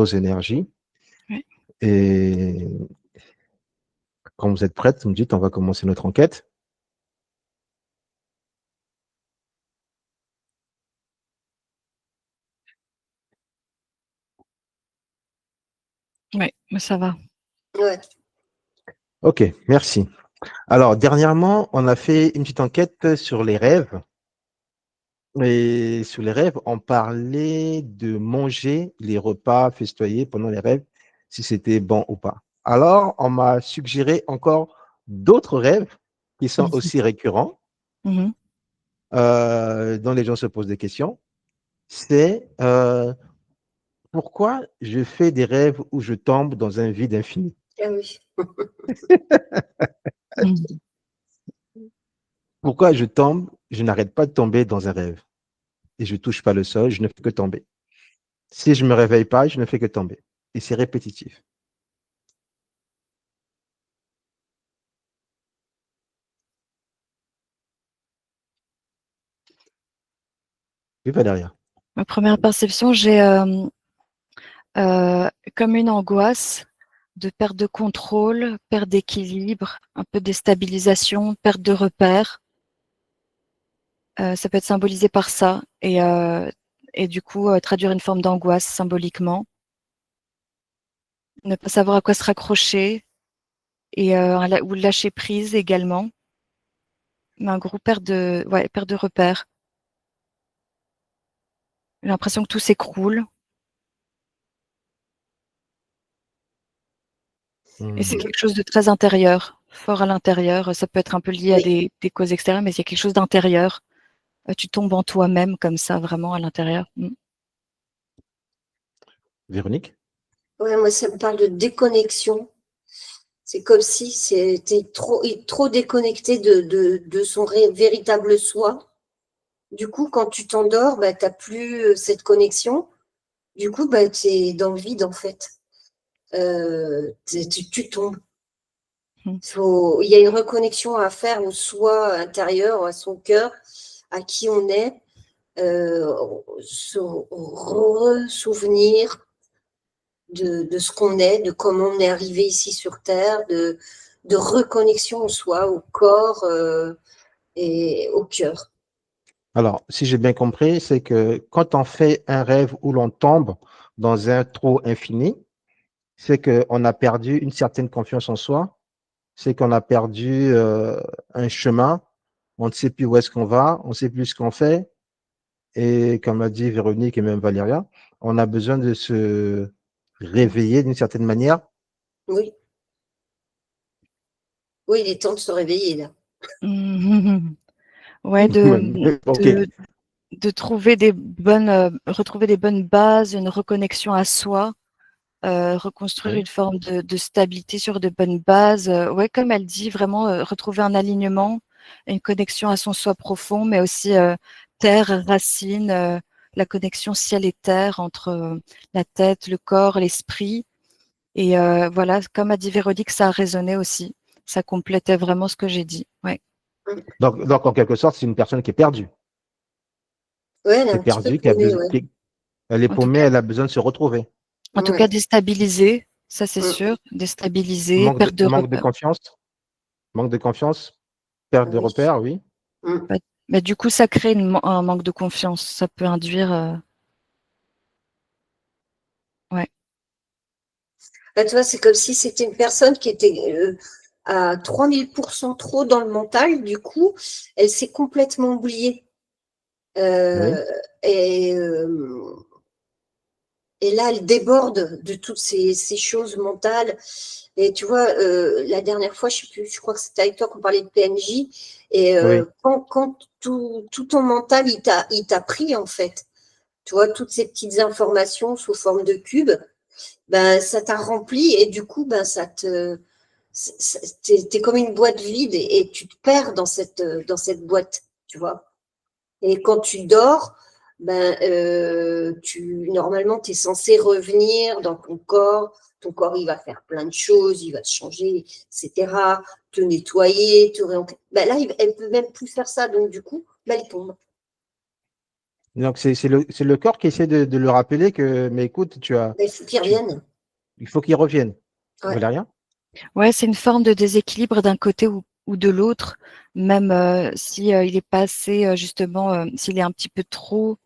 nos énergies. Oui. Et quand vous êtes prête, vous me dites, on va commencer notre enquête. Oui, mais ça va. Ouais. Ok, merci. Alors, dernièrement, on a fait une petite enquête sur les rêves. Et sur les rêves, on parlait de manger les repas festoyés pendant les rêves, si c'était bon ou pas. Alors, on m'a suggéré encore d'autres rêves qui sont aussi récurrents, Mhm. dont les gens se posent des questions. C'est pourquoi je fais des rêves où je tombe dans un vide infini? Ah oui. Mhm. Pourquoi je n'arrête pas de tomber dans un rêve et je ne touche pas le sol, je ne fais que tomber. Si je ne me réveille pas, je ne fais que tomber. Et c'est répétitif. Oui, Valéria. Ma première perception, j'ai comme une angoisse de perte de contrôle, perte d'équilibre, un peu de déstabilisation, perte de repères. Ça peut être symbolisé par ça et du coup traduire une forme d'angoisse symboliquement. Ne pas savoir à quoi se raccrocher et ou lâcher prise également. Mais un gros perte de repères. J'ai l'impression que tout s'écroule. Et c'est quelque chose de très intérieur, fort à l'intérieur. Ça peut être un peu lié à Oui. des causes extérieures, mais il y a quelque chose d'intérieur. Tu tombes en toi-même comme ça, vraiment à l'intérieur. Véronique? Ouais, moi, ça me parle de déconnexion. C'est comme si c'était trop déconnecté de son véritable soi. Du coup, quand tu t'endors, bah, tu n'as plus cette connexion. Du coup, bah, tu es dans le vide, en fait. Tu tombes. Il y a une reconnexion à faire au soi intérieur, à son cœur, à qui on est, se ressouvenir de ce qu'on est, de comment on est arrivé ici sur Terre, de reconnexion au soi, au corps et au cœur. Alors, si j'ai bien compris, c'est que quand on fait un rêve où l'on tombe dans un trou infini, c'est qu'on a perdu une certaine confiance en soi, c'est qu'on a perdu un chemin, on ne sait plus où est-ce qu'on va, on ne sait plus ce qu'on fait. Et comme l'a dit Véronique et même Valéria, on a besoin de se réveiller d'une certaine manière. Oui. Oui, il est temps de se réveiller, là. Ouais, Ok. de trouver retrouver des bonnes bases, une reconnexion à soi, reconstruire Oui. une forme de stabilité sur de bonnes bases. Ouais, comme elle dit, vraiment retrouver un alignement, une connexion à son soi profond, mais aussi terre, racine, la connexion ciel et terre entre la tête, le corps, l'esprit. Et voilà, comme a dit Véronique, ça a résonné aussi. Ça complétait vraiment ce que j'ai dit. Ouais. Donc, en quelque sorte, c'est une personne qui est perdue. Ouais, elle est Qui est un petit peu perdue, paumée, ouais. elle est En tout paumée, cas, elle a besoin de se retrouver. en tout cas, déstabilisée, ça c'est Mm. sûr. Déstabilisée, perte de Manque de repères. confiance, manque de confiance, perte Ah de oui. repères, oui. Mm. Mais du coup, ça crée un manque de confiance. Ça peut induire. Ouais. Bah, tu vois, c'est comme si c'était une personne qui était à 3000% trop dans le mental. Du coup, elle s'est complètement oubliée. Oui. Euh, et, euh, et là, elle déborde de toutes ces choses mentales. Et tu vois, la dernière fois, je sais plus, je crois que c'était avec toi qu'on parlait de PNJ. Et Oui. quand tout ton mental, il t'a pris, en fait. Tu vois, toutes ces petites informations sous forme de cubes, ben, ça t'a rempli et du coup, ben, t'es comme une boîte vide et tu te perds dans cette boîte, tu vois. Et quand tu dors, ben, normalement, tu es censé revenir dans ton corps, il va faire plein de choses, il va te changer, etc., te nettoyer, te réorienter. Ben là, elle peut même plus faire ça, donc du coup, ben, elle tombe. Donc, c'est le corps qui essaie de le rappeler que, mais écoute, Il faut qu'ils reviennent. il faut qu'il revienne. Ouais. Valérien? Ouais, c'est une forme de déséquilibre d'un côté ou de l'autre, même si il est pas assez justement, s'il est un petit peu trop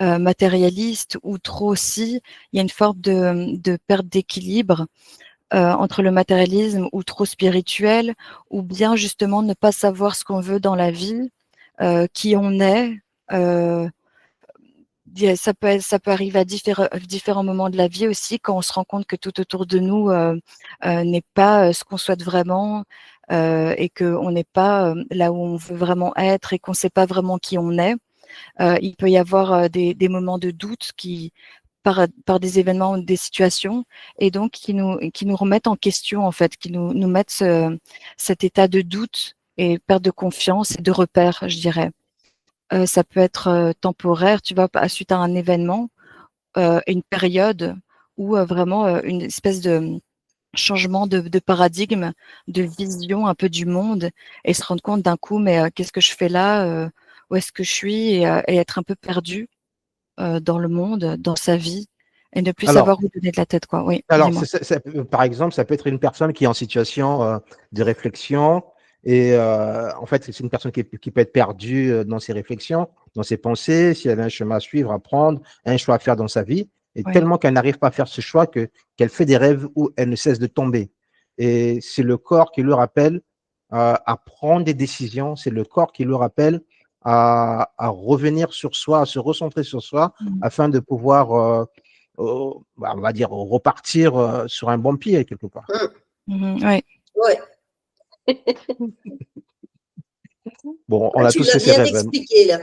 matérialiste ou trop aussi, il y a une forme de perte d'équilibre entre le matérialisme ou trop spirituel, ou bien justement ne pas savoir ce qu'on veut dans la vie, qui on est. euh, ça peut arriver à différents moments de la vie aussi, quand on se rend compte que tout autour de nous n'est pas ce qu'on souhaite vraiment, et qu'on n'est pas là où on veut vraiment être et qu'on ne sait pas vraiment qui on est. Il peut y avoir des moments de doute par des événements ou des situations, et donc qui nous remettent en question, en fait, qui nous mettent cet état de doute et perte de confiance et de repère, je dirais. Ça peut être temporaire, tu vois, suite à un événement, une période où vraiment une espèce de changement de paradigme, de vision un peu du monde, et se rendre compte d'un coup, mais qu'est-ce que je fais là? Où est-ce que je suis? Et être un peu perdu dans le monde, dans sa vie, et ne plus Alors, savoir où donner de la tête, quoi. Oui, Alors, dis-moi. par exemple, ça peut être une personne qui est en situation de réflexion et en fait, c'est une personne qui peut être perdue dans ses réflexions, dans ses pensées, si elle a un chemin à suivre, à prendre, un choix à faire dans sa vie, et Oui. tellement qu'elle n'arrive pas à faire ce choix qu'elle fait des rêves où elle ne cesse de tomber. Et c'est le corps qui le rappelle à prendre des décisions, c'est le corps qui le rappelle à revenir sur soi, à se recentrer sur soi, Mmh. afin de pouvoir on va dire, repartir sur un bon pied quelque part. Mmh. Ouais. Ouais. Bon, on Ouais, a tu tous l'as fait ces bien rêves. expliqué là.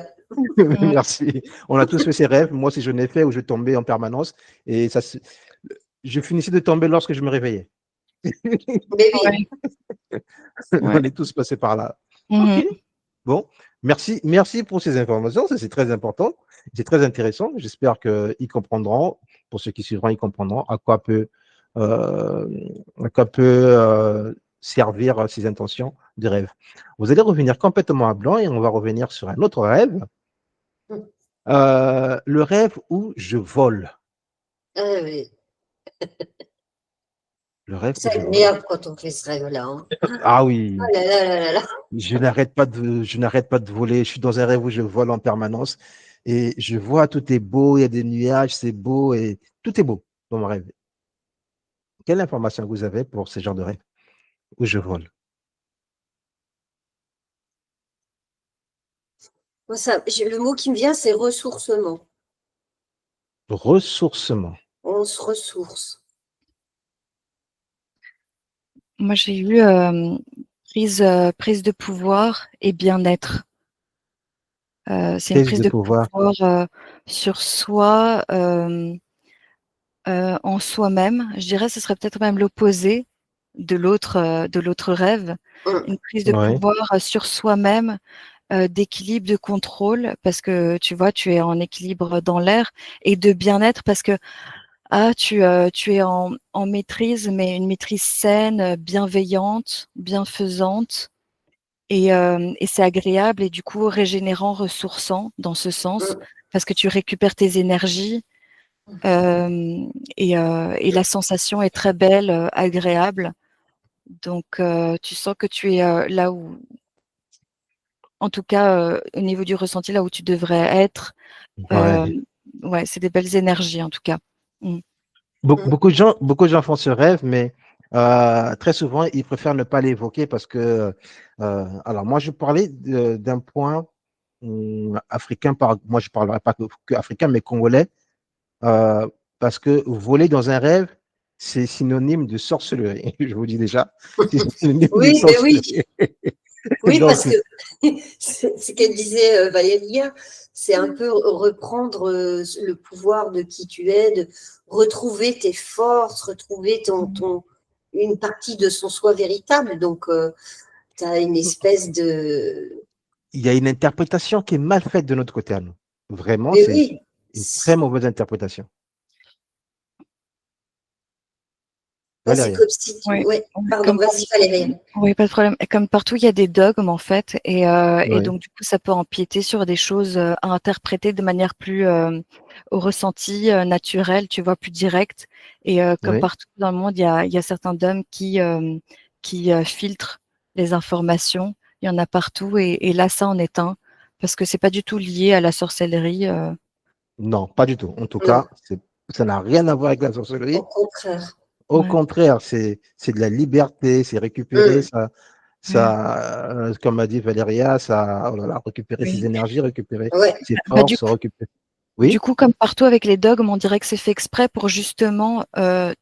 Mmh. Merci. On a tous fait ces rêves. Moi, si je n'ai fait où je tombais en permanence. Et je finissais de tomber lorsque je me réveillais. Mais oui. Ouais. Ouais. On est tous passés par là. OK. Mmh. Bon. Merci pour ces informations. Ça, c'est très important. C'est très intéressant. J'espère qu'ils comprendront. Pour ceux qui suivront, ils comprendront euh, à quoi peut servir ces intentions de rêve. Vous allez revenir complètement à blanc et on va revenir sur un autre rêve. Le rêve où je vole. Ah oui. Le rêve où C'est je vole. agréable quand on fait ce rêve-là, hein. Ah Oh oui, là là là là là. je n'arrête pas de voler. Je suis dans un rêve où je vole en permanence et je vois tout est beau. Il y a des nuages, c'est beau et tout est beau dans mon rêve. Quelle information vous avez pour ce genre de rêve où je vole? Moi, le mot qui me vient, c'est ressourcement. Ressourcement. On se ressource. Moi, j'ai eu prise de pouvoir et bien-être. C'est une Prise prise de de pouvoir. pouvoir sur soi, en soi-même. Je dirais, ce serait peut-être même l'opposé de l'autre rêve. Hum, Une prise de Oui. pouvoir sur soi-même, d'équilibre, de contrôle, parce que tu vois, tu es en équilibre dans l'air, et de bien-être parce que tu es en maîtrise, mais une maîtrise saine, bienveillante, bienfaisante, et c'est agréable et du coup régénérant, ressourçant dans ce sens, hum, parce que tu récupères tes énergies, et la sensation est très belle, agréable. Donc tu sens que tu es, là où, en tout cas, au niveau du ressenti, là où tu devrais être. Ouais. Ouais, c'est des belles énergies en tout cas. Mmh. hum. Beaucoup de gens font ce rêve, mais très souvent, ils préfèrent ne pas l'évoquer parce que, alors moi, je parlais d'un point africain, moi, je ne parlerai pas que africain, mais congolais, euh, parce que voler dans un rêve, c'est synonyme de sorcellerie. Je vous dis déjà, c'est synonyme de Oui, ben oui. sorcellerie. Oui, parce Donc, que c'est ce qu'elle disait Valérie hier, c'est un peu reprendre le pouvoir de qui tu es, de retrouver tes forces, retrouver une partie de son soi véritable. Donc, tu as une espèce de… il y a une interprétation qui est mal faite de notre côté à nous. Vraiment, Mais c'est oui, une très mauvaise interprétation. Ouais, c'est Valéria. comme si tu... Ouais. Ouais, pardon, Comme vas-y Valérie. Oui, pas de problème. Et comme partout, il y a des dogmes en fait, et Oui, donc du coup, ça peut empiéter sur des choses à interpréter de manière plus au ressenti naturel, tu vois, plus direct. Et comme oui. partout dans le monde, il y a certains dogmes qui filtrent les informations. Il y en a partout, et là, ça en est un, parce que c'est pas du tout lié à la sorcellerie. Non, pas du tout. En tout Non, cas, ça n'a rien à voir avec la au sorcellerie. contraire. Au Ouais. contraire, c'est de la liberté, c'est récupérer Mm. ça, Ouais. comme a dit Valéria, ça, oh là là, récupérer ses Oui. énergies, récupérer Ouais, ses Bah, du forces, récupérer. Du Oui, coup, comme partout avec les dogmes, on dirait que c'est fait exprès pour justement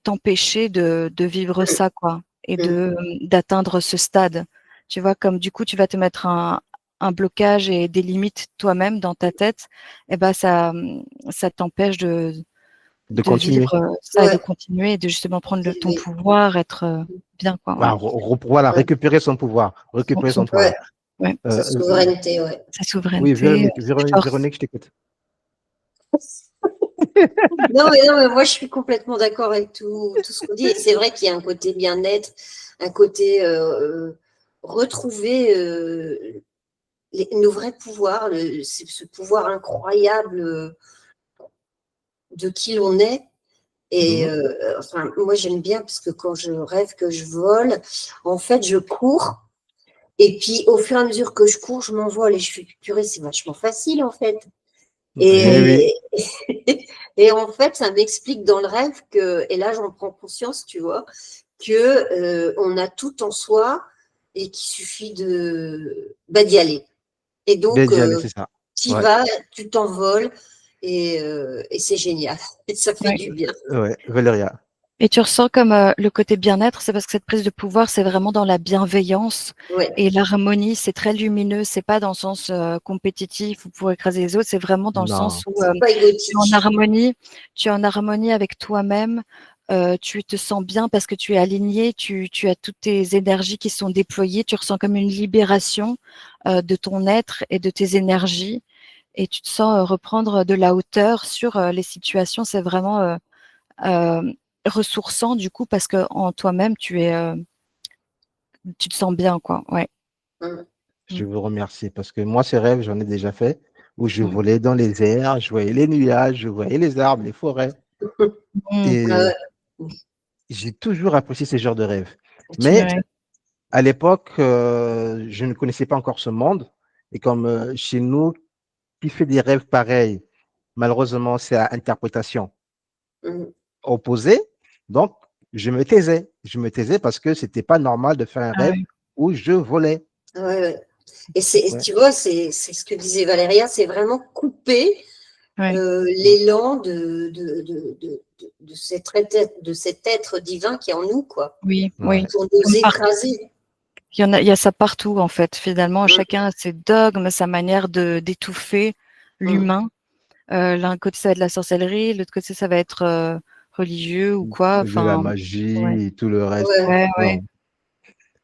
t'empêcher de vivre mm, ça, quoi, et mm. d'atteindre ce stade. Tu vois, comme du coup, tu vas te mettre un blocage et des limites toi-même dans ta tête, et ben ça t'empêche de de continuer. vivre ça et de Ouais, continuer et de justement prendre ton d'élever. pouvoir, être bien, quoi. Voilà, Ouais. voilà, Ouais, récupérer son pouvoir, récupérer son pouvoir. ouais, Ouais. sa Euh, souveraineté, ouais. Sa oui, souveraineté, Véronique, ses forces. Véronique, je t'écoute. Non, mais moi, je suis complètement d'accord avec tout ce qu'on dit. Et c'est vrai qu'il y a un côté bien-être, un côté retrouver nos vrais pouvoirs, ce pouvoir incroyable de qui l'on est. Et Mhm. enfin, moi, j'aime bien parce que quand je rêve que je vole, en fait, je cours. Et puis, au fur et à mesure que je cours, je m'envole et je suis purée, c'est vachement facile, en fait. Eh Oui. oui, Et, et en fait, ça m'explique dans le rêve que, et là, j'en prends conscience, tu vois, que on a tout en soi et qu'il suffit d'y aller. Et donc, d'y aller, c'est ça. tu y Ouais, vas, tu t'envoles et c'est génial. Et ça fait Ouais. du bien. ouais, Valéria. Et tu ressens comme le côté bien-être, c'est parce que cette prise de pouvoir, c'est vraiment dans la bienveillance Ouais. et l'harmonie, c'est très lumineux, c'est pas dans le sens compétitif ou pour écraser les autres, c'est vraiment dans le sens Non, où C'est pas tu es en égotique. harmonie, tu es en harmonie avec toi-même, tu te sens bien parce que tu es aligné, tu as toutes tes énergies qui sont déployées, tu ressens comme une libération de ton être et de tes énergies, et tu te sens reprendre de la hauteur sur les situations, c'est vraiment euh, ressourçant du coup parce que en toi-même tu te sens bien, quoi. Ouais. Hum, je Mm. vous remercie parce que moi, ces rêves, j'en ai déjà fait où je Mm. volais dans les airs, je voyais les nuages, je voyais les arbres, les forêts. Mm. Et j'ai toujours apprécié ce genre de rêves. Mais Ouais. à l'époque, je ne connaissais pas encore ce monde. Et comme chez nous, qui fait des rêves pareils, malheureusement, c'est à interprétation hum. opposée. Donc, je me taisais. Je me taisais parce que c'était pas normal de faire un Ah rêve ouais. où je volais. Ouais, ouais. Et Ouais. tu vois, c'est ce que disait Valéria, c'est vraiment couper Ouais. l'élan de cet être divin qui est en nous, quoi, Oui, oui. Ouais. pour nous Comme écraser. il y a ça partout en fait. Finalement, Hum, chacun a ses dogmes, sa manière de d'étouffer hum. l'humain. L'un côté ça va être la sorcellerie, l'autre côté ça va être religieux ou quoi. De la Enfin, ouais, magie et tout le reste. Ouais, ouais, ouais.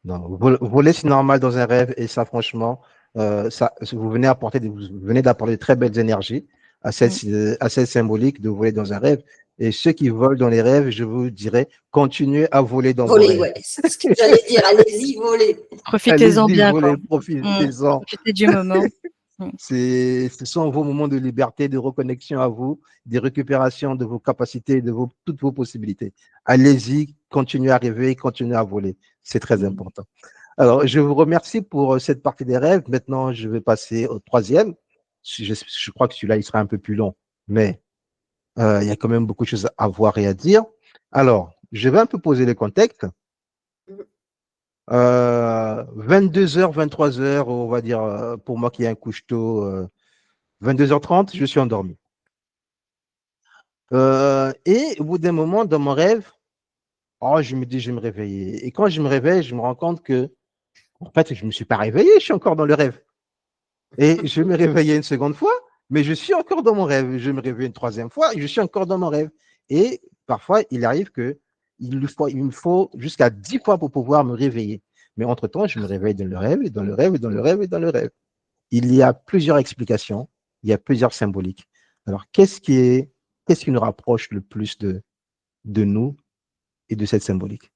Non, non. Voler, c'est normal dans un rêve et ça, franchement, vous venez vous venez d'apporter de très belles énergies Mm. à cette symbolique de voler dans un rêve. Et ceux qui volent dans les rêves, je vous dirais, continuez à voler dans vos voler, rêves. ouais. C'est ce que j'allais dire. Allez-y, voler. Profitez-en Allez-y, bien, quoi. volez, Mm. profitez-en. Profitez du moment. Mm. Ce sont vos moments de liberté, de reconnexion à vous, de récupération de vos capacités, toutes vos possibilités. Allez-y, continuez à rêver, continuez à voler. C'est très Mm. important. Alors, je vous remercie pour cette partie des rêves. Maintenant, je vais passer au troisième. Je crois que celui-là, il sera un peu plus long, mais il y a quand même beaucoup de choses à voir et à dire. Alors, je vais un peu poser le contexte. 22h, 23h, on va dire, pour moi qui ai un couche-tôt, 22h30, je suis endormi. Et au bout d'un moment, dans mon rêve, oh, je me dis, je vais me réveiller. Et quand je me réveille, je me rends compte que, en fait, je ne me suis pas réveillé, je suis encore dans le rêve. Et je vais me réveiller une seconde fois, mais je suis encore dans mon rêve. Je me réveille une troisième fois, et je suis encore dans mon rêve. Et parfois, il arrive que il me faut jusqu'à 10 fois pour pouvoir me réveiller. Mais entre-temps, je me réveille dans le rêve, et dans le rêve, et dans le rêve, et dans le rêve. Il y a plusieurs explications, il y a plusieurs symboliques. Alors, qu'est-ce qui nous rapproche le plus de nous et de cette symbolique.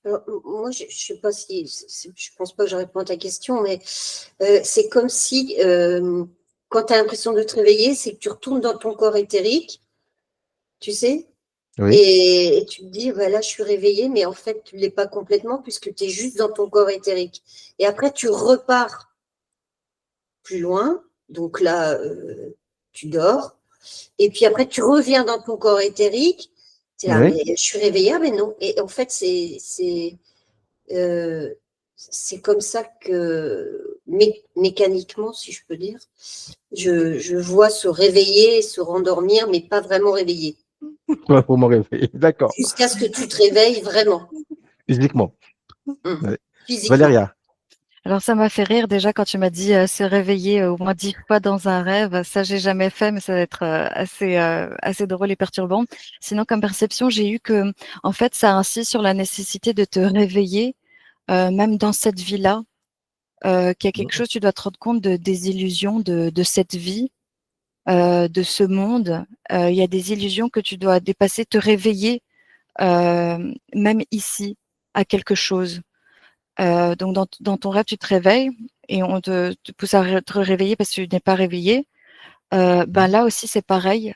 Alors, moi, je sais pas si, je pense pas que je réponds à ta question, mais c'est comme si, quand tu as l'impression de te réveiller, c'est que tu retournes dans ton corps éthérique, tu sais, Oui, et tu te dis, voilà, je suis réveillée, mais en fait, tu ne l'es pas complètement puisque tu es juste dans ton corps éthérique. Et après, tu repars plus loin, donc là, tu dors, et puis après, tu reviens dans ton corps éthérique, tu es là, oui, mais je suis réveillée, mais non. Et en fait, euh, c'est comme ça que, mécaniquement, si je peux dire, je vois se réveiller, se rendormir, mais pas vraiment réveiller. pour me réveiller. D'accord, Jusqu'à ce que tu te réveilles vraiment, physiquement. hum, Oui. physiquement. Valéria, Alors ça m'a fait rire déjà quand tu m'as dit se réveiller au moins 10 fois dans un rêve. Ça, j'ai jamais fait, mais ça va être assez drôle et perturbant. Sinon, comme perception, j'ai eu que, en fait, ça insiste sur la nécessité de te réveiller, même dans cette vie-là, qu'il y a quelque chose, tu dois te rendre compte des illusions de cette vie, de ce monde. Il y a des illusions que tu dois dépasser, te réveiller, même ici, à quelque chose. Donc dans ton rêve, tu te réveilles et on te pousse à te réveiller parce que tu n'es pas réveillé. Ben là aussi, c'est pareil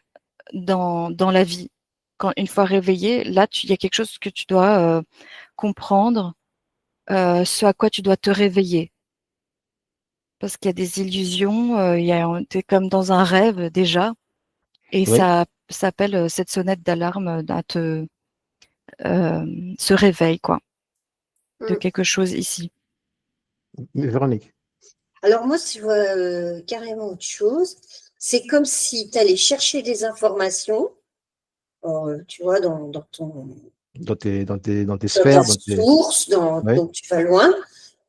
dans la vie. Quand une fois réveillé, là, il y a quelque chose que tu dois comprendre, ce à quoi tu dois te réveiller. Parce qu'il y a des illusions, tu es comme dans un rêve déjà, et oui, ça appelle cette sonnette d'alarme ce réveil, quoi, de Hum. quelque chose ici. Véronique. Alors moi, je vois carrément autre chose. C'est comme si tu allais chercher des informations, tu vois, Dans tes dans ta sphères, source, oui, donc tu vas loin,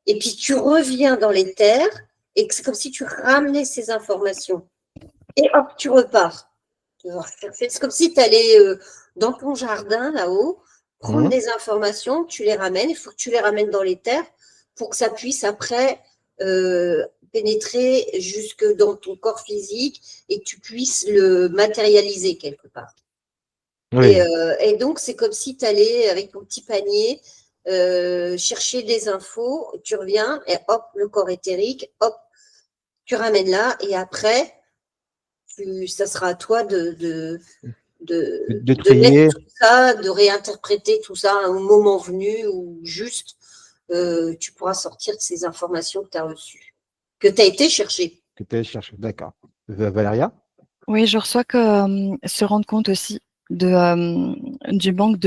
et puis tu reviens dans les terres, et c'est comme si tu ramenais ces informations. Et hop, tu repars. C'est comme si tu allais dans ton jardin là-haut, prendre mhm, des informations, tu les ramènes, il faut que tu les ramènes dans les terres pour que ça puisse après pénétrer jusque dans ton corps physique et que tu puisses le matérialiser quelque part. oui, Et donc, c'est comme si tu allais avec ton petit panier chercher des infos, tu reviens et hop, le corps éthérique, hop, tu ramènes là et après, ça sera à toi de de mettre trier. tout ça, de réinterpréter tout ça au moment venu ou juste tu pourras sortir de ces informations que tu as reçues, que tu as été chercher. Que tu es cherché. D'accord. Valéria? Oui, je reçois que se rendre compte aussi du manque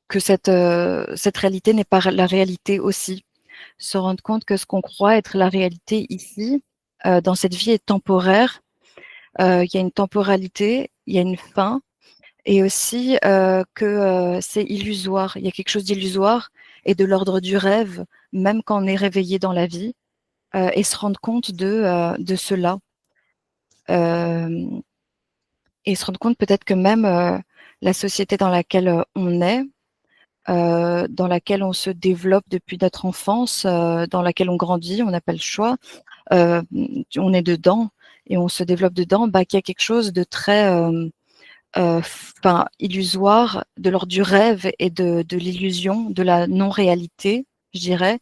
que cette réalité n'est pas la réalité aussi. Se rendre compte que ce qu'on croit être la réalité ici, dans cette vie est temporaire. Il y a une temporalité, il y a une fin, et aussi que c'est illusoire. Il y a quelque chose d'illusoire et de l'ordre du rêve, même quand on est réveillé dans la vie, et se rendre compte de cela. Euh, et se rendre compte peut-être que même la société dans laquelle on est, dans laquelle on se développe depuis notre enfance, dans laquelle on grandit, on n'a pas le choix, euh, on est dedans et on se développe dedans, bah, qu'il y a quelque chose de très illusoire, de l'ordre du rêve et de l'illusion, de la non-réalité, je dirais,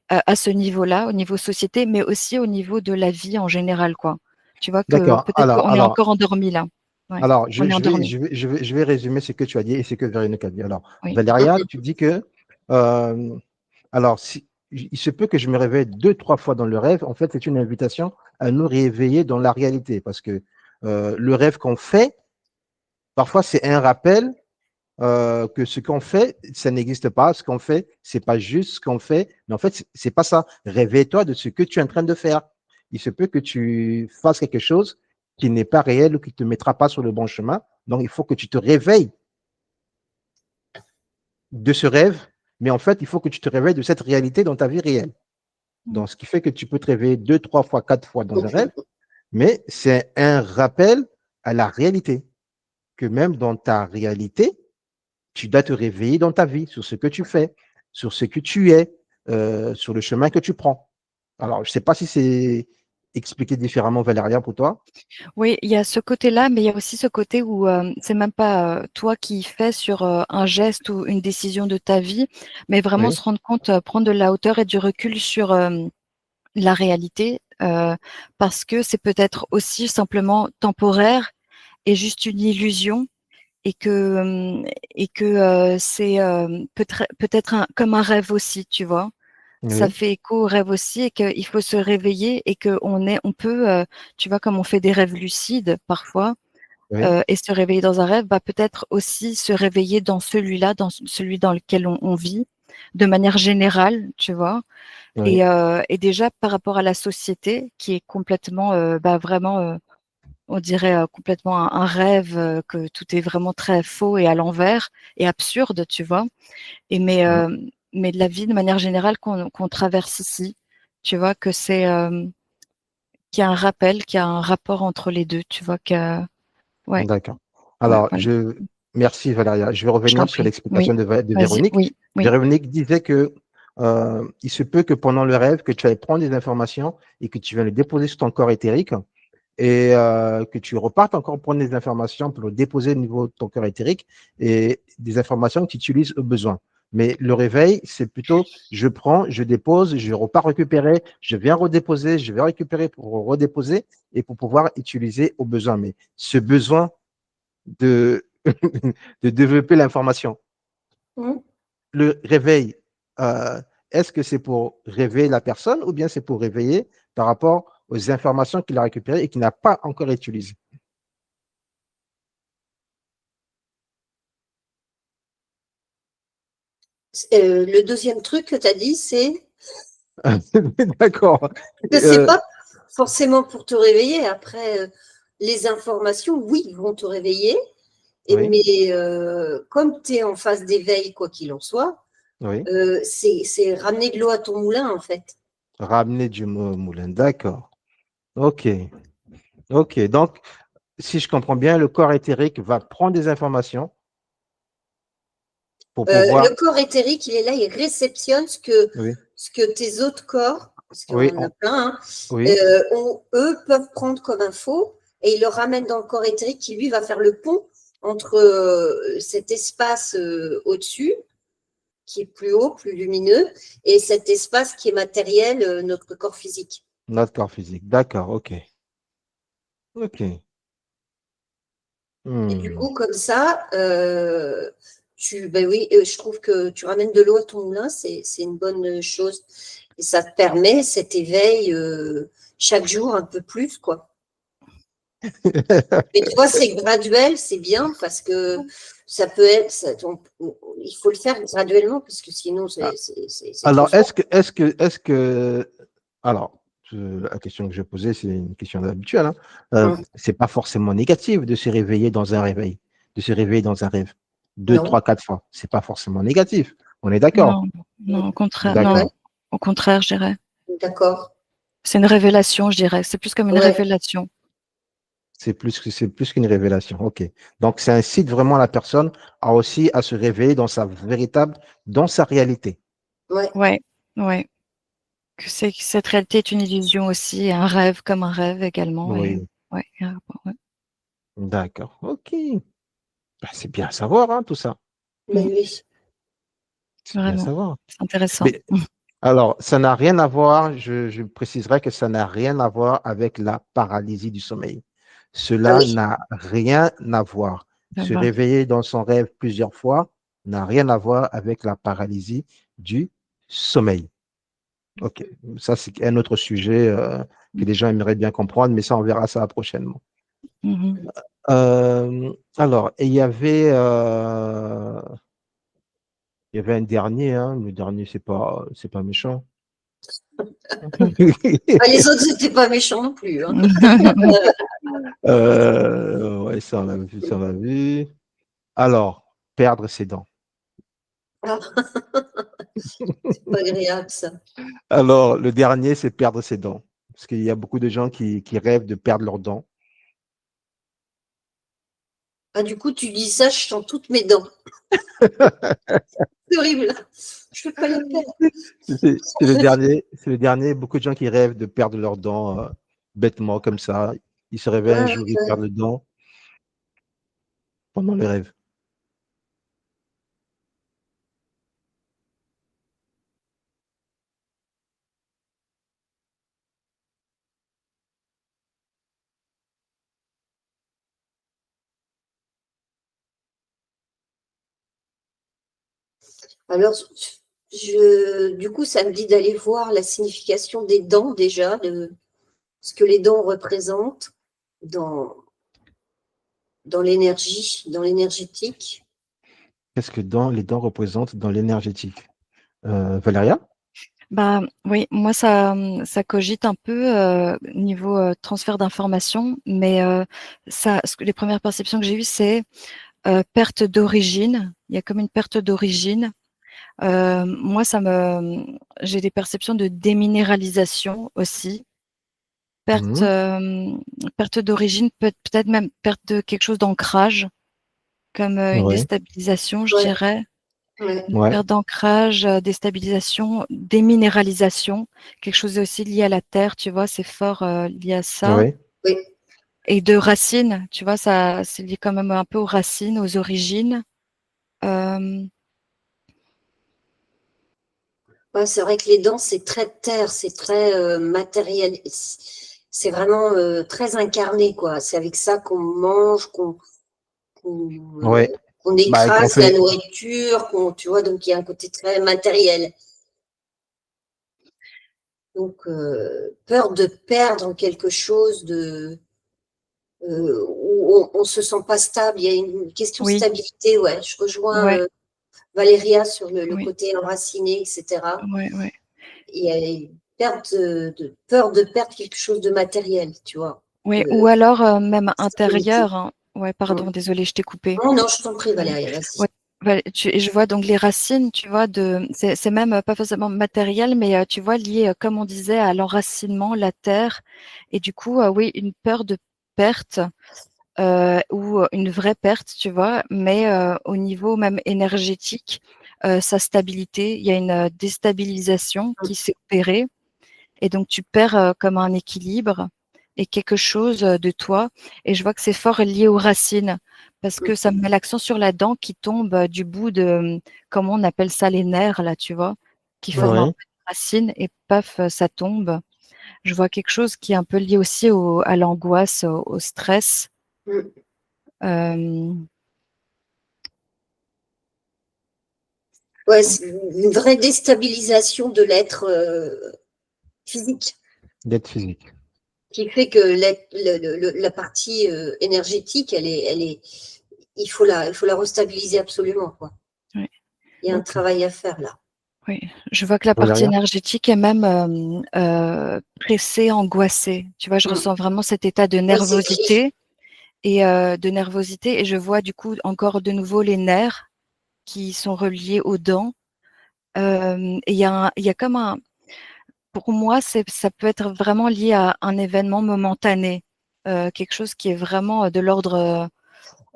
à ce niveau-là, au niveau société, mais aussi au niveau de la vie en général, quoi. Tu vois que D'accord. peut-être qu'on est encore endormi là. Ouais, Alors, on est endormi. je vais résumer ce que tu as dit et ce que Véronique a dit. Alors, Oui. Valéria, tu dis que, euh, alors, il se peut que je me réveille deux, trois fois dans le rêve. En fait, c'est une invitation à nous réveiller dans la réalité parce que le rêve qu'on fait, parfois, c'est un rappel que ce qu'on fait, ça n'existe pas. Ce qu'on fait, c'est pas juste ce qu'on fait. Mais en fait, c'est pas ça. Réveille-toi de ce que tu es en train de faire. Il se peut que tu fasses quelque chose qui n'est pas réel ou qui ne te mettra pas sur le bon chemin. Donc, il faut que tu te réveilles de ce rêve. Mais en fait, il faut que tu te réveilles de cette réalité dans ta vie réelle. Donc, ce qui fait que tu peux te réveiller deux, trois fois, quatre fois dans un rêve, mais c'est un rappel à la réalité. Que même dans ta réalité, tu dois te réveiller dans ta vie, sur ce que tu fais, sur ce que tu es, sur le chemin que tu prends. Alors, je ne sais pas si c'est expliqué différemment, Valéria, pour toi. Oui, il y a ce côté-là, mais il y a aussi ce côté où c'est même pas toi qui fais sur un geste ou une décision de ta vie, mais vraiment Oui, se rendre compte, prendre de la hauteur et du recul sur la réalité, parce que c'est peut-être aussi simplement temporaire et juste une illusion et que c'est peut-être comme un rêve aussi, tu vois. Ça oui, fait écho au rêve aussi et qu'il faut se réveiller et on peut, tu vois, comme on fait des rêves lucides parfois, oui, et se réveiller dans un rêve, bah, peut-être aussi se réveiller dans celui-là, dans celui dans lequel on vit, de manière générale, tu vois. oui, Et déjà par rapport à la société qui est complètement, bah, vraiment, on dirait complètement un rêve, que tout est vraiment très faux et à l'envers et absurde, tu vois. Et oui. mais de la vie de manière générale qu'on traverse ici, tu vois, que c'est qu'il y a un rappel, qu'il y a un rapport entre les deux, tu vois, que ouais, D'accord. ouais, Alors, voilà. merci Valéria. Je vais Je t'en revenir sur prie. Oui, l'explication de vas-y. Véronique. Oui, oui. Véronique disait que il se peut que pendant le rêve, que tu ailles prendre des informations et que tu viennes les déposer sur ton corps éthérique et que tu repartes encore prendre des informations pour le déposer au niveau de ton corps éthérique et des informations que tu utilises au besoin. Mais le réveil, c'est plutôt je prends, je dépose, je repars récupérer, je viens redéposer, je vais récupérer pour redéposer et pour pouvoir utiliser au besoin. Mais ce besoin de, de développer l'information, Mhm. le réveil, euh, est-ce que c'est pour réveiller la personne ou bien c'est pour réveiller par rapport aux informations qu'il a récupérées et qu'il n'a pas encore utilisées? Le deuxième truc que tu as dit, c'est D'accord. que c'est pas forcément pour te réveiller. Après, les informations, oui, vont te réveiller. Oui, Mais comme tu es en phase d'éveil, quoi qu'il en soit, oui. c'est ramener de l'eau à ton moulin, en fait. Ramener du moulin. D'accord. OK. OK. Donc, si je comprends bien, le corps éthérique va prendre des informations pour pouvoir. Le corps éthérique, il est là, il réceptionne Oui, ce que tes autres corps, parce qu'on oui, en a plein, hein, oui. eux peuvent prendre comme info et ils le ramènent dans le corps éthérique qui, lui, va faire le pont entre cet espace au-dessus, qui est plus haut, plus lumineux, et cet espace qui est matériel, notre corps physique. Notre corps physique. D'accord. OK. OK. Et du Hmm. coup, comme ça, ben oui, je trouve que tu ramènes de l'eau à ton moulin, c'est une bonne chose. Et ça te permet cet éveil chaque jour un peu plus, quoi. Mais tu vois, c'est graduel, c'est bien parce que ça peut être, il faut le faire graduellement parce que sinon c'est trop Alors, fort. alors, la question que je posais, c'est une question habituelle, hein. Hum. C'est pas forcément négatif de se réveiller dans un réveil, de se réveiller dans un rêve. Deux, Non. trois, quatre fois. C'est pas forcément négatif. On est d'accord. Non, non, au contraire, non, D'accord. au contraire, je dirais. D'accord. C'est une révélation, je dirais. C'est plus comme une Ouais. révélation. C'est plus qu'une révélation. OK. Donc, ça incite vraiment la personne à aussi à se réveiller dans sa réalité. Ouais. Ouais, ouais. Que cette réalité est une illusion aussi, et un rêve comme un rêve également. Et Oui. ouais, il y a un rapport, ouais. D'accord. OK. Ben, c'est bien à savoir, hein, tout ça. Ben Mmh, oui. C'est bien à vraiment, savoir. c'est intéressant. Mais alors, ça n'a rien à voir, je préciserai que ça n'a rien à voir avec la paralysie du sommeil. Ah Cela oui. n'a rien à voir. Ça Se va. réveiller dans son rêve plusieurs fois n'a rien à voir avec la paralysie du sommeil. OK. Ça, c'est un autre sujet que Mmh. les gens aimeraient bien comprendre, mais ça, on verra ça prochainement. Mmh. Alors, et il y avait un dernier, hein. Le dernier, c'est pas méchant. Ah, les autres, c'était pas méchant non plus, hein. Ouais, ça, on l'a vu, ça, on l'a vu. Alors, perdre ses dents. Ah, c'est pas agréable, ça. Alors, le dernier, c'est perdre ses dents. Parce qu'il y a beaucoup de gens qui rêvent de perdre leurs dents. Ah, du coup, tu dis ça, je sens toutes mes dents. C'est horrible. Je ne peux pas les perdre. C'est le dernier. Beaucoup de gens qui rêvent de perdre leurs dents bêtement comme ça. Ils se réveillent un Ouais, jour, ils ouais. perdent les dents pendant le rêve. Alors, du coup, ça me dit d'aller voir la signification des dents déjà, de ce que les dents représentent dans, dans l'énergie, dans l'énergétique. Qu'est-ce que les dents représentent dans l'énergétique? Valéria? Bah, oui, moi ça cogite un peu, niveau, transfert d'informations, mais les premières perceptions que j'ai eues, c'est, perte d'origine. Il y a comme une perte d'origine. Moi j'ai des perceptions de déminéralisation aussi. Perte, Mhm. perte d'origine, peut-être même perte de quelque chose d'ancrage, comme, une Ouais, déstabilisation, je Ouais, dirais. ouais, Une ouais, perte d'ancrage, déstabilisation, déminéralisation, quelque chose aussi lié à la terre, tu vois? C'est fort, lié à ça ouais. oui. et de racines, tu vois? Ça c'est lié quand même un peu aux racines, aux origines. Hem, Ouais, c'est vrai que les dents, c'est très terre, c'est très matériel. C'est vraiment très incarné, quoi. C'est avec ça qu'on mange, qu'on Ouais. qu'on Bah, qu'on écrase la fait. nourriture, tu vois, donc il y a un côté très matériel. Donc, peur de perdre quelque chose où on se sent pas stable. Il y a une question de oui, stabilité, ouais. Je rejoins ouais, Valéria sur le oui, côté enraciné, etc. ouais, ouais. Il y a une peur de perdre quelque chose de matériel, tu vois, Oui ou de alors, même stabilité. intérieur, hein. Ouais, pardon, désolée, je t'ai coupé. Non, non, je t'en prie, Ouais. Valéria, vas-y. Ouais, et je vois donc les racines, tu vois, c'est même pas forcément matériel, mais tu vois, lié, comme on disait, à l'enracinement, la terre, et du coup, oui, une peur de perte, ou une vraie perte, tu vois, mais au niveau même énergétique, sa stabilité, il y a une déstabilisation qui s'est opérée et donc tu perds, comme un équilibre et quelque chose, de toi, et je vois que c'est fort lié aux racines parce que ça me met l'accent sur la dent qui tombe, du bout de, comment on appelle ça? Les nerfs là, tu vois? Qui forment un Ouais. peu une racine et paf, ça tombe. Je vois quelque chose qui est un peu lié aussi à l'angoisse, au stress. Hem, Ouais, c'est une vraie déstabilisation de l'être physique D'être physique. qui fait que la partie énergétique, il faut la restabiliser absolument, quoi. ouais, Il y a un Ok. travail à faire là. oui. Je vois que la partie Valéria? énergétique est même, pressée, angoissée. Tu vois? Je Mm. ressens vraiment cet état Ouais, c'est gris. de nervosité et je vois du coup encore de nouveau les nerfs qui sont reliés aux dents. Et il y a comme un pour moi, ça peut être vraiment lié à un événement momentané, quelque chose qui est vraiment, de l'ordre,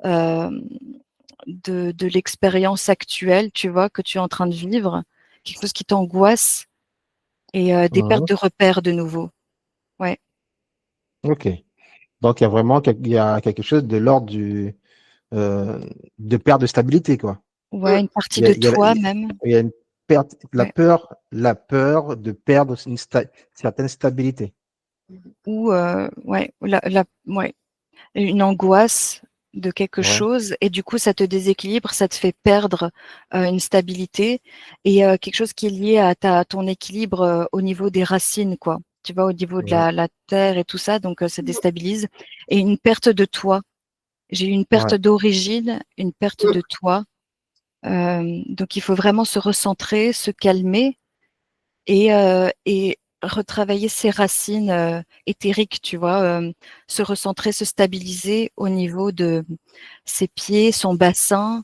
de l'expérience actuelle, tu vois? Que tu es en train de vivre, quelque chose qui t'angoisse et des pertes Mhm. de repères de nouveau. Ouais, Ok. Donc, il y a quelque chose de l'ordre euh, de perte de stabilité, quoi. Mm. ouais, une partie de Il y a, toi même. il y a une perte, Ouais. la peur de perdre certaine stabilité. Ou ouais, ouais, une angoisse de quelque Ouais, chose et du coup ça te déséquilibre, ça te fait perdre, une stabilité et quelque chose qui est lié à ton équilibre, au niveau des racines quoi. Tu vois? Au niveau de ouais, la terre et tout ça donc ça déstabilise et une perte de toi. J'ai eu une perte ouais. d'origine, une perte Mm. de toi, donc il faut vraiment se recentrer, se calmer et retravailler ses racines, éthériques, tu vois? Se recentrer, se stabiliser au niveau de ses pieds, son bassin,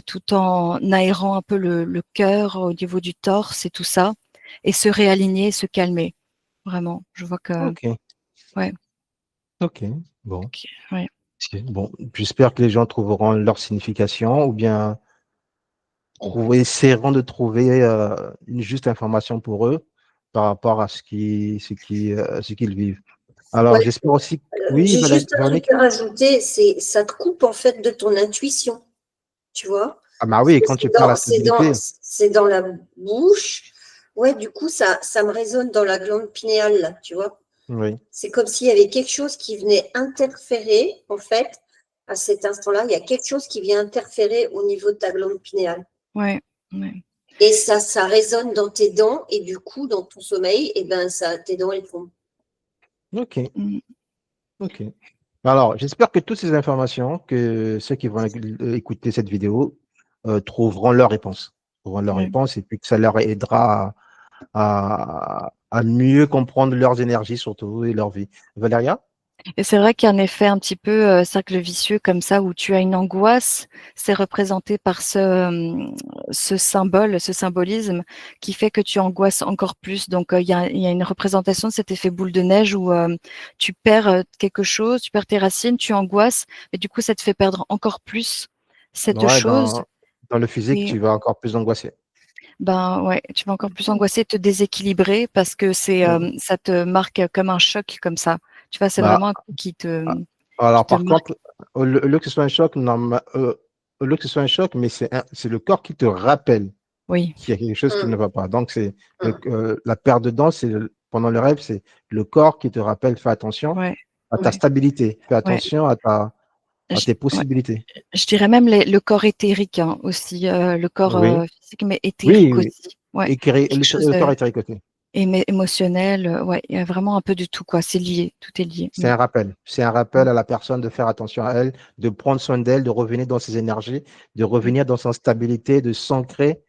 tout en aérant un peu le cœur au niveau du torse et tout ça et se réaligner, se calmer. Vraiment, je vois que Ok, ouais, ok. Bon. OK, ouais. Bon, j'espère que les gens trouveront leur signification ou bien essaieront de trouver une juste information pour eux par rapport à ce qu'ils vivent. Alors, Ouais, j'espère aussi. Oui, j'ai juste un truc Véronique? à rajouter, c'est ça te coupe en fait de ton intuition, tu vois. Ah, bah Parce oui, que quand tu parles à stabilité. c'est dans la bouche. Ouais, du coup, ça me résonne dans la glande pinéale, là, tu vois. Oui. C'est comme s'il y avait quelque chose qui venait interférer, en fait, à cet instant-là. Il y a quelque chose qui vient interférer au niveau de ta glande pinéale. Ouais, ouais. Et ça résonne dans tes dents, et du coup, dans ton sommeil, et ben, tes dents, elles tombent. OK. Mm. OK. Alors, j'espère que toutes ces informations, que ceux qui vont écouter cette vidéo trouveront leur réponse. Trouveront leur Ouais. réponse et puis que ça leur aidera à mieux comprendre leurs énergies surtout et leur vie. Valéria? Et c'est vrai qu'il y a un effet un petit peu cercle vicieux comme ça où tu as une angoisse, c'est représenté par ce symbole, ce symbolisme qui fait que tu angoisses encore plus. Donc il y a une représentation de cet effet boule de neige où tu perds quelque chose, tu perds tes racines, tu angoisses, et du coup ça te fait perdre encore plus cette Ouais, chose. dans le physique, Et tu vas encore plus angoisser. ben ouais, tu vas encore plus angoisser, te déséquilibrer parce que Mhm. ça te marque comme un choc comme ça. Tu vois, c'est Bah, vraiment un coup qui alors, te par marque. contre, au lieu que ce soit un choc, au lieu que ce soit un choc, mais c'est le corps qui te rappelle Oui. qu'il y a quelque chose qui Hum, ne va pas. Donc, hum, la perte de dents, pendant le rêve, c'est le corps qui te rappelle, fais attention Ouais, à ta ouais, stabilité, fais ouais. attention à Je tes ouais, possibilités. je dirais même le corps éthérique, hein, aussi, le corps, Oui, physique, mais oui, éthérique oui. aussi. Ouais, Et quelque chose le corps de est tricoté. émotionnel, ouais, il y a vraiment un peu de tout, quoi. C'est lié, tout est lié. C'est un rappel. C'est un Mmh, rappel à la personne de faire attention à elle, de prendre soin d'elle, de revenir dans ses énergies, de mmh, revenir dans sa stabilité, de s'ancrer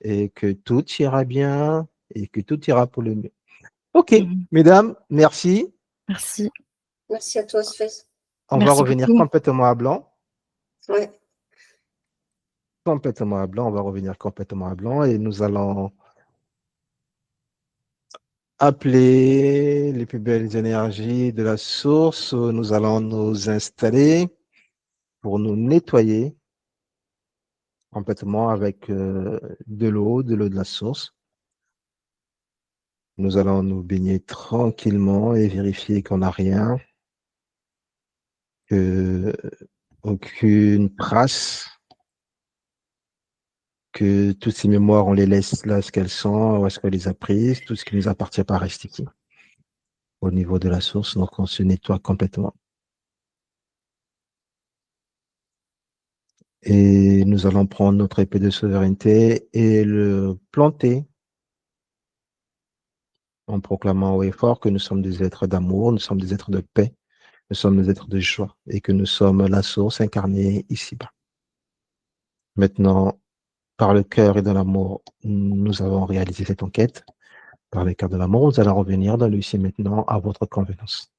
et que tout ira bien et que tout ira pour le mieux. OK, mmh. mesdames, merci. Merci. Merci à toi, Sfez. On va Merci revenir beaucoup. complètement à blanc. Ouais. Complètement à blanc. On va revenir complètement à blanc et nous allons appeler les plus belles énergies de la source. Nous allons nous installer pour nous nettoyer complètement avec de l'eau de la source. Nous allons nous baigner tranquillement et vérifier qu'on n'a rien, que aucune trace, que toutes ces mémoires, on les laisse là ce qu'elles sont, où est-ce qu'on les a prises, tout ce qui nous appartient pas reste ici, au niveau de la source. Donc, on se nettoie complètement. Et nous allons prendre notre épée de souveraineté et le planter en proclamant haut et fort que nous sommes des êtres d'amour, nous sommes des êtres de paix, nous sommes des êtres de joie et que nous sommes la source incarnée ici-bas. Maintenant, par le cœur et de l'amour, nous avons réalisé cette enquête. Par le cœur de l'amour, nous allons revenir dans le ici et maintenant à votre convenance.